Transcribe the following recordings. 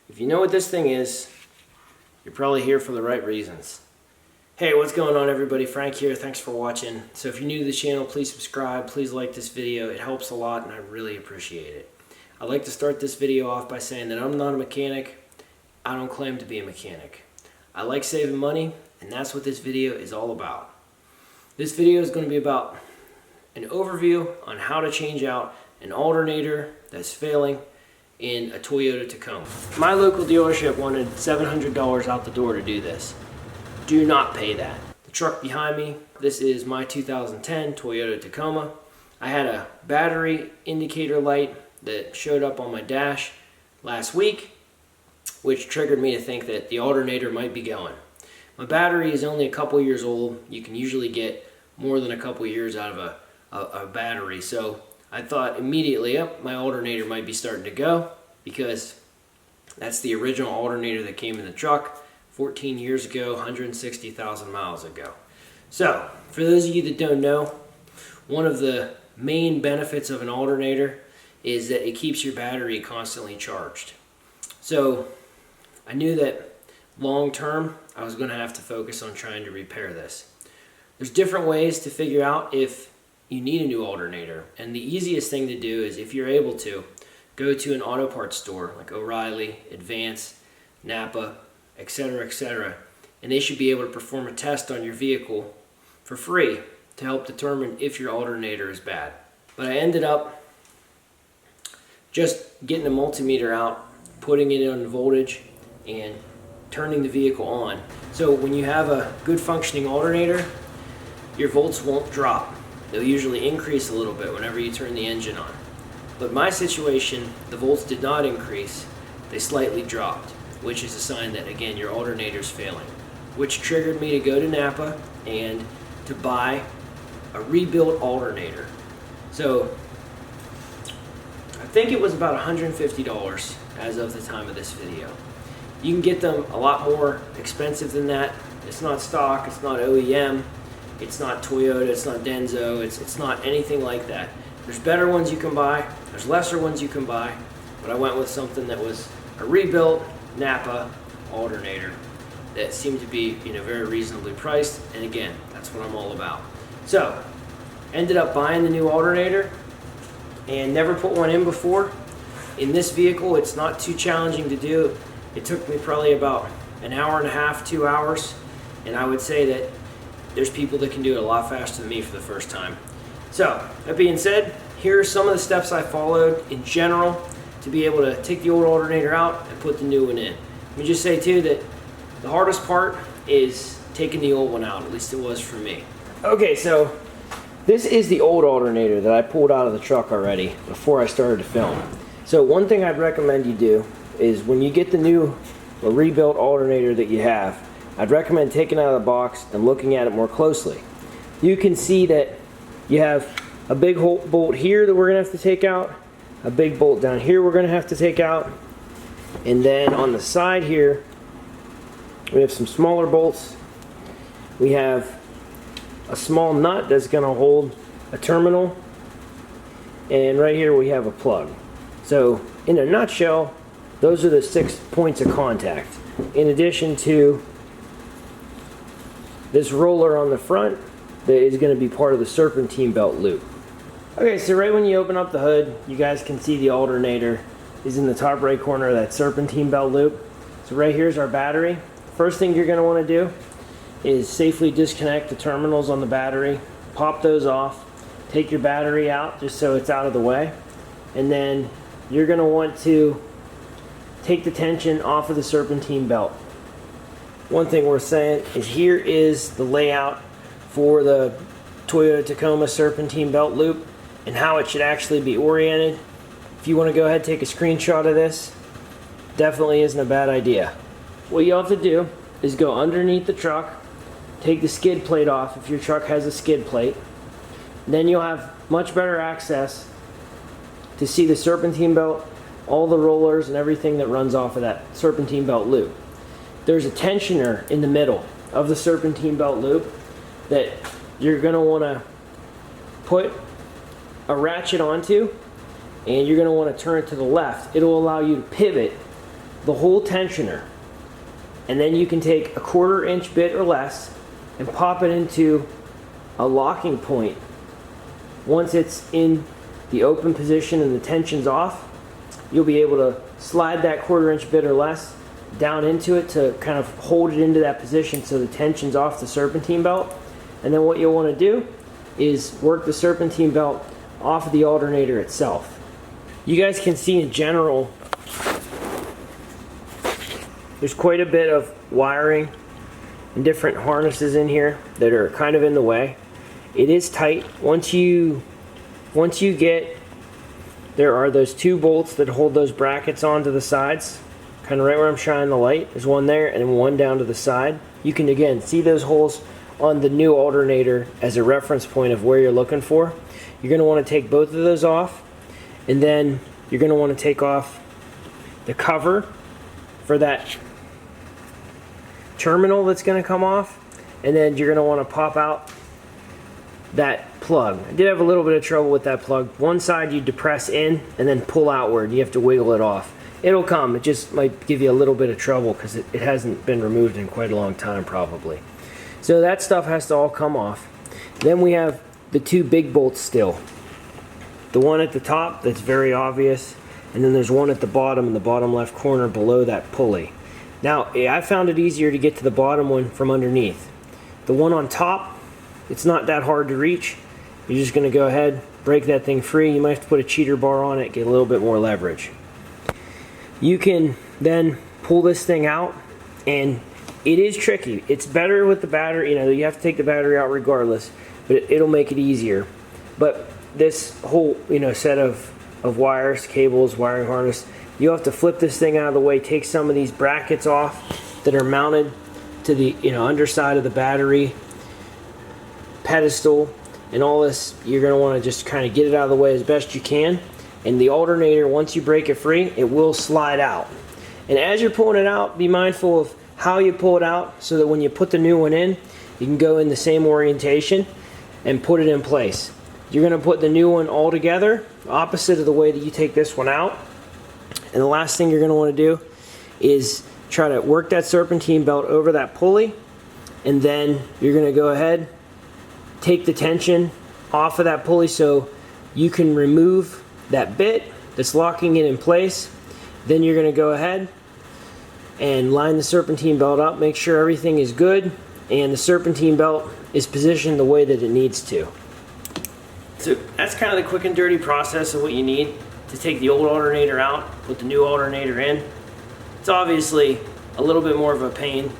If you know what this thing is, you're probably here for the right reasons. Hey, what's going on everybody? Frank here. Thanks for watching. So if you're new to the channel, please subscribe. Please like this video. It helps a lot and I really appreciate it. I'd like to start this video off by saying that I'm not a mechanic. I don't claim to be a mechanic. I like saving money, and that's what this video is all about. This video is going to be about an overview on how to change out an alternator that's failing in a Toyota Tacoma. My local dealership wanted $700 out the door to do this. Do not pay that. The truck behind me, this is my 2010 Toyota Tacoma. I had a battery indicator light that showed up on my dash last week, which triggered me to think that the alternator might be going. My battery is only a couple years old. You can usually get more than a couple years out of a battery, so I thought immediately, my alternator might be starting to go, because that's the original alternator that came in the truck 14 years ago, 160,000 miles ago. So, for those of you that don't know, one of the main benefits of an alternator is that it keeps your battery constantly charged. So, I knew that long term, I was going to have to focus on trying to repair this. There's different ways to figure out if you need a new alternator, and the easiest thing to do is, if you're able to, go to an auto parts store like O'Reilly, Advance, Napa, etc., and they should be able to perform a test on your vehicle for free to help determine if your alternator is bad. But I ended up just getting a multimeter out, putting it on voltage, and turning the vehicle on. So when you have a good functioning alternator, your volts won't drop. They'll usually increase a little bit whenever you turn the engine on. But my situation, the volts did not increase, they slightly dropped, which is a sign that, again, your alternator's failing, which triggered me to go to Napa and to buy a rebuilt alternator. So I think it was about $150 as of the time of this video. You can get them a lot more expensive than that. It's not stock, it's not OEM, it's not Toyota, it's not Denso, it's not anything like that. There's better ones you can buy, there's lesser ones you can buy, but I went with something that was a rebuilt Napa alternator that seemed to be, very reasonably priced, and again, that's what I'm all about. So, ended up buying the new alternator and never put one in before. In this vehicle, it's not too challenging to do. It took me probably about an hour and a half, 2 hours, and I would say that there's people that can do it a lot faster than me for the first time. So, that being said, here are some of the steps I followed in general to be able to take the old alternator out and put the new one in. Let me just say too that the hardest part is taking the old one out, at least it was for me. Okay, so this is the old alternator that I pulled out of the truck already before I started to film. So one thing I'd recommend you do is, when you get the new or rebuilt alternator that you have, I'd recommend taking it out of the box and looking at it more closely. You can see that you have a big bolt here that we're going to have to take out, a big bolt down here we're going to have to take out, and then on the side here we have some smaller bolts. We have a small nut that's going to hold a terminal, and right here we have a plug. So in a nutshell, those are the 6 points of contact, in addition to this roller on the front that is going to be part of the serpentine belt loop. Okay, so right when you open up the hood, you guys can see the alternator is in the top right corner of that serpentine belt loop. So right here's our battery. First thing you're going to want to do is safely disconnect the terminals on the battery, pop those off, take your battery out just so it's out of the way, and then you're going to want to take the tension off of the serpentine belt. One thing worth saying is, here is the layout for the Toyota Tacoma serpentine belt loop and how it should actually be oriented. If you want to go ahead and take a screenshot of this, definitely isn't a bad idea. What you have to do is go underneath the truck, take the skid plate off if your truck has a skid plate. Then you'll have much better access to see the serpentine belt, all the rollers and everything that runs off of that serpentine belt loop. There's a tensioner in the middle of the serpentine belt loop that you're going to want to put a ratchet onto, and you're going to want to turn it to the left. It'll allow you to pivot the whole tensioner, and then you can take a 1/4 inch bit or less and pop it into a locking point. Once it's in the open position and the tension's off, you'll be able to slide that 1/4 inch bit or less down into it to kind of hold it into that position so the tension's off the serpentine belt. And then what you'll want to do is work the serpentine belt off of the alternator itself. You guys can see in general there's quite a bit of wiring and different harnesses in here that are kind of in the way. It is tight. Once you get, there are those 2 bolts that hold those brackets onto the sides, kind of right where I'm shining the light. There's one there and one down to the side. You can again see those holes on the new alternator as a reference point of where you're looking for. You're going to want to take both of those off, and then you're going to want to take off the cover for that terminal that's going to come off, and then you're going to want to pop out that plug. I did have a little bit of trouble with that plug. One side you depress in and then pull outward. You have to wiggle it off. It'll come. It just might give you a little bit of trouble because it hasn't been removed in quite a long time probably. So that stuff has to all come off. Then we have the 2 big bolts still. The one at the top that's very obvious, and then there's one at the bottom in the bottom left corner below that pulley. Now, I found it easier to get to the bottom one from underneath. The one on top, it's not that hard to reach. You're just going to go ahead, break that thing free. You might have to put a cheater bar on it, get a little bit more leverage. You can then pull this thing out, and it is tricky. It's better with the battery. You know, you have to take the battery out regardless, but it'll make it easier. But this whole, set of wires, cables, wiring harness, you have to flip this thing out of the way, take some of these brackets off that are mounted to the underside of the battery pedestal, and all this. You're going to want to just kind of get it out of the way as best you can. And the alternator, once you break it free, it will slide out. And as you're pulling it out, be mindful of how you pull it out so that when you put the new one in, you can go in the same orientation and put it in place. You're going to put the new one all together, opposite of the way that you take this one out. And the last thing you're going to want to do is try to work that serpentine belt over that pulley, and then you're going to go ahead, take the tension off of that pulley so you can remove that bit that's locking it in place. Then you're going to go ahead and line the serpentine belt up, make sure everything is good and the serpentine belt is positioned the way that it needs to. So that's kind of the quick and dirty process of what you need to take the old alternator out, put the new alternator in. It's obviously a little bit more of a pain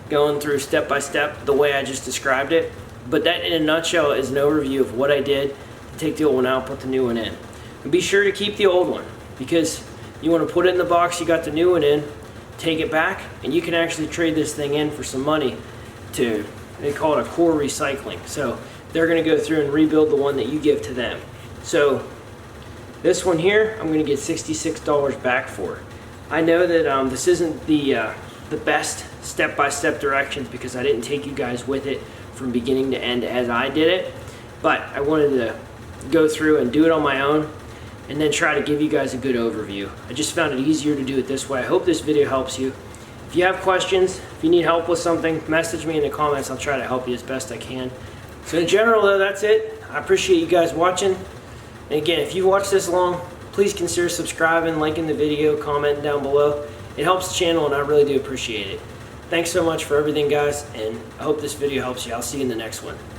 going through step by step the way I just described it, but that in a nutshell is an overview of what I did to take the old one out, put the new one in. And be sure to keep the old one, because you want to put it in the box you got the new one in, take it back, and you can actually trade this thing in for some money to, they call it a core recycling. So they're going to go through and rebuild the one that you give to them. So this one here, I'm going to get $66 back for. I know that this isn't the best step-by-step directions because I didn't take you guys with it from beginning to end as I did it, but I wanted to go through and do it on my own and then try to give you guys a good overview. I just found it easier to do it this way. I hope this video helps you. If you have questions, if you need help with something, message me in the comments. I'll try to help you as best I can. So in general though, that's it. I appreciate you guys watching. And again, if you've watched this long, please consider subscribing, liking the video, commenting down below. It helps the channel and I really do appreciate it. Thanks so much for everything guys, and I hope this video helps you. I'll see you in the next one.